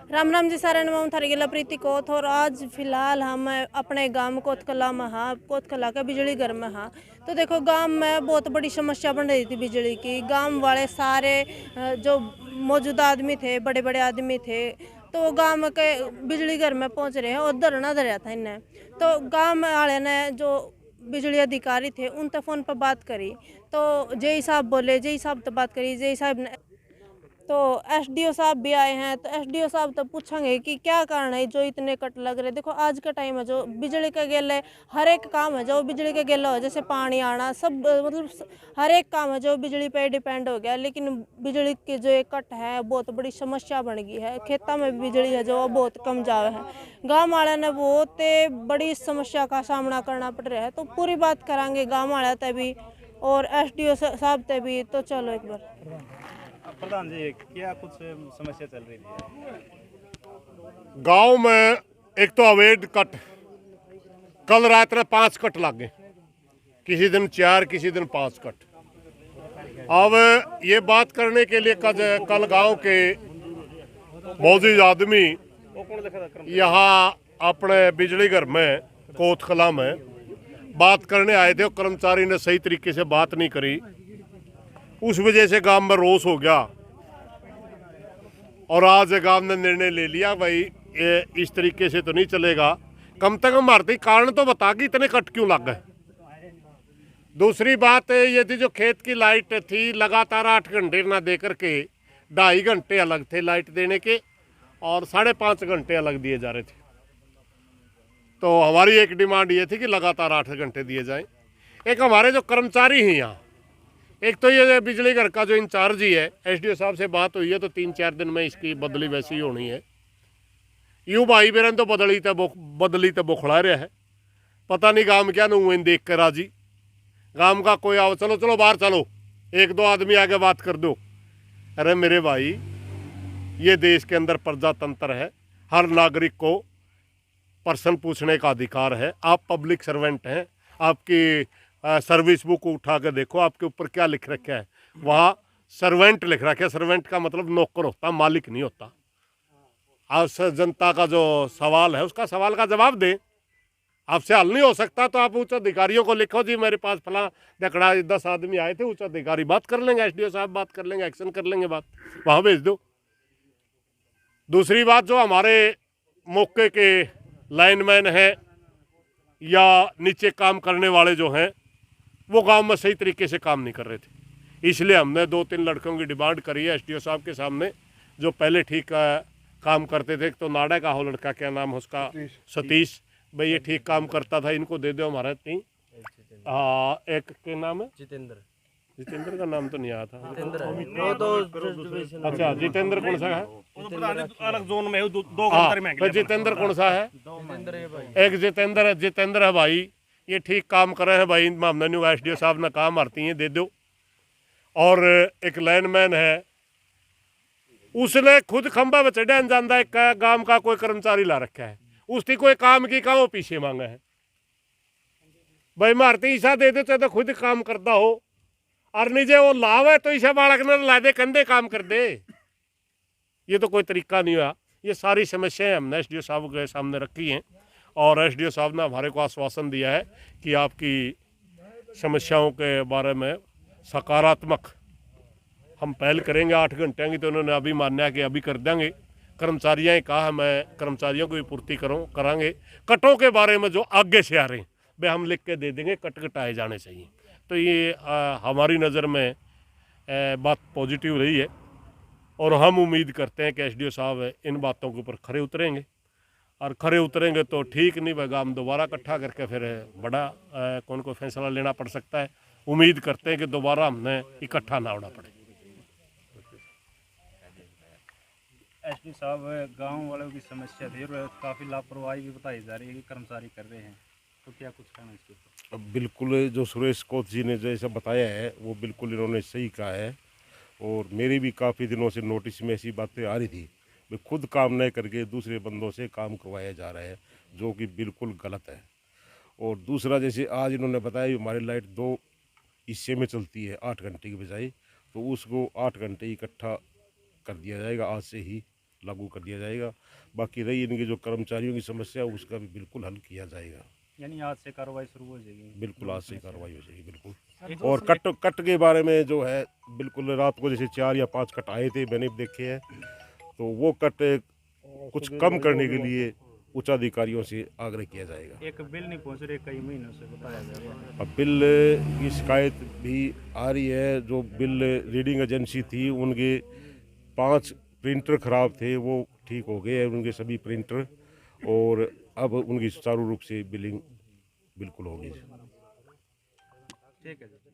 राम राम जी सारे नमो थारी गिला प्रीति कोथ। और आज फिलहाल हम अपने गांव कोतकला में हाँ, कोतकला के बिजली घर में हाँ। तो देखो गांव में बहुत बड़ी समस्या बन रही थी बिजली की। गांव वाले सारे जो मौजूदा आदमी थे, बड़े बड़े आदमी थे, तो वो गांव के बिजली घर में पहुंच रहे हैं और धरना धरा था इन्हें। तो गांव वाले ने जो बिजली अधिकारी थे उनसे फ़ोन पर बात करी, तो जय साहब बोले, जय साहब तो बात करी, जय साहब ने तो एसडीओ साहब भी आए हैं। तो एसडीओ साहब तो पूछेंगे कि क्या कारण है जो इतने कट लग रहे। देखो आज का टाइम है, जो बिजली के गेले हर एक काम है जो बिजली के गेला हो, जैसे पानी आना सब मतलब हर एक काम है जो बिजली पे डिपेंड हो गया। लेकिन बिजली की जो एक कट है बहुत बड़ी समस्या बन गई है। खेतों में भी बिजली है जो बहुत कम जावे है। गाँव वाले ने बहुत बड़ी समस्या का सामना करना पड़ रहा है। तो पूरी बात करांगे गाँव वाले तक भी और एसडीओ साहब तक भी। तो चलो एक बार। प्रधान जी, क्या कुछ समस्या चल रही थी गांव में? एक तो अवैध कट, कल रात में 5 कट लग गए, किसी दिन 4, किसी दिन 5 कट। अब ये बात करने के लिए कल गांव के मौजूद आदमी यहाँ अपने बिजली घर में कोतकला में बात करने आए थे। कर्मचारी ने सही तरीके से बात नहीं करी, उस वजह से गांव में रोष हो गया। और आज गांव ने निर्णय ले लिया भाई ये इस तरीके से तो नहीं चलेगा, कम से कम भारतीय कारण तो बता कि इतने कट क्यों लग गए। दूसरी बात ये थी जो खेत की लाइट थी लगातार 8 घंटे ना दे करके 2.5 घंटे अलग थे लाइट देने के और 5.5 घंटे अलग दिए जा रहे थे। तो हमारी एक डिमांड ये थी कि लगातार 8 घंटे दिए जाएं। एक हमारे जो कर्मचारी हैं यहाँ, एक तो ये बिजली घर का जो इंचार्ज ही है, एसडीओ साहब से बात हुई है तो 3-4 दिन में इसकी बदली वैसी ही होनी है। यूँ भाई बेरन तो बदली तो बुखड़ा रहा है, पता नहीं गांव क्या न देख कर राजी। गांव का कोई आओ, चलो चलो बाहर चलो, 1-2 आदमी आगे बात कर दो। अरे मेरे भाई, ये देश के अंदर प्रजातंत्र है, हर नागरिक को प्रश्न पूछने का अधिकार है। आप पब्लिक सर्वेंट हैं, आपकी सर्विस बुक उठा के देखो, आपके ऊपर क्या लिख रखा है। वहाँ सर्वेंट लिख रखा है। सर्वेंट का मतलब नौकर होता, मालिक नहीं होता। आप जनता का जो सवाल है उसका सवाल का जवाब दें। आपसे हल नहीं हो सकता तो आप उच्च अधिकारियों को लिखो, जी मेरे पास फला दकड़ा 10 आदमी आए थे, उच्च अधिकारी बात कर लेंगे, एसडीओ साहब बात कर लेंगे, एक्शन कर लेंगे, बात वहाँ भेज दो। दूसरी बात, जो हमारे मौके के लाइनमैन हैं या नीचे काम करने वाले जो हैं, वो गांव में सही तरीके से काम नहीं कर रहे थे। इसलिए हमने 2-3 लड़कों की डिमांड करी है एसडीओ साहब के सामने, जो पहले ठीक काम करते थे। तो नाड़ा का हो लड़का, क्या नाम है उसका, सतीश भाई, ये ठीक काम करता था, इनको दे दो हमारा 3। एक के नाम है जितेंद्र का नाम तो नहीं आया था। अच्छा, जितेंद्र कौन सा है? अलग जोन में तो जितेंद्र कौन सा है? एक जितेंद्र है भाई, ये ठीक काम कर रहे हैं भाई, हमने न्यू एसडीओ साहब ने काम आती हैं, दे दो। और एक लाइनमैन है, उसने खुद खंबा में चढ़ा जाता है, गांव का कोई कर्मचारी ला रखा है, उसकी कोई काम की वो पीछे मांगा है। भाई मारती ईसा दे देते तो खुद काम करता हो, और नीचे वो लावे तो ईसा बालक ने ला दे, कंधे काम कर दे। ये तो कोई तरीका नहीं हुआ। ये सारी समस्याएं हमने एसडीओ साहब के सामने रखी हैं और एसडीओ साहब ने हमारे को आश्वासन दिया है कि आपकी समस्याओं के बारे में सकारात्मक हम पहल करेंगे। 8 घंटे की तो उन्होंने अभी मान्या कि अभी कर देंगे। कर्मचारियों ने कहा मैं कर्मचारियों को भी पूर्ति करांगे। कटों के बारे में जो आगे से आ रहे हैं वे हम लिख के दे देंगे, कट कटाए जाने चाहिए। तो ये हमारी नज़र में बात पॉजिटिव रही है और हम उम्मीद करते हैं कि एसडीओ साहब इन बातों के ऊपर खरे उतरेंगे, और खरे उतरेंगे तो ठीक, नहीं भाई हम दोबारा इकट्ठा करके फिर बड़ा कौन को फैसला लेना पड़ सकता है। उम्मीद करते हैं कि दोबारा हमने इकट्ठा ना होना पड़े। एसडी साहब, गांव वालों की समस्या थी और काफ़ी लापरवाही भी बताई जा रही है कि कर्मचारी कर रहे हैं, तो क्या कुछ कहना इसके ऊपर? बिल्कुल, जो सुरेश कोच जी ने जैसा बताया है वो बिल्कुल इन्होंने सही कहा है। और मेरी भी काफ़ी दिनों से नोटिस में ऐसी बातें आ रही थी, मैं खुद काम नहीं करके दूसरे बंदों से काम करवाया जा रहा है, जो कि बिल्कुल गलत है। और दूसरा, जैसे आज इन्होंने बताया हमारी लाइट 2 हिस्से में चलती है 8 घंटे की बजाय, तो उसको 8 घंटे इकट्ठा कर दिया जाएगा आज से ही। लागू कर दिया जाएगा। बाकी रही इनके जो कर्मचारियों की समस्या उसका भी बिल्कुल हल किया जाएगा। यानी आज से कार्रवाई शुरू हो जाएगी? बिल्कुल आज से कार्रवाई हो जाएगी बिल्कुल। और कट के बारे में जो है बिल्कुल रात को जैसे 4 या 5 कट आए थे मैंने देखे हैं, तो वो कट कुछ कम करने के लिए उच्च अधिकारियों से आग्रह किया जाएगा। एक बिल नहीं पहुंच रहे कई महीनों से बताया जा रहा है। अब बिल की शिकायत भी आ रही है। जो बिल रीडिंग एजेंसी थी उनके 5 प्रिंटर ख़राब थे, वो ठीक हो गए हैं उनके सभी प्रिंटर, और अब उनकी सुचारू रूप से बिलिंग बिल्कुल होगी। ठीक है जी।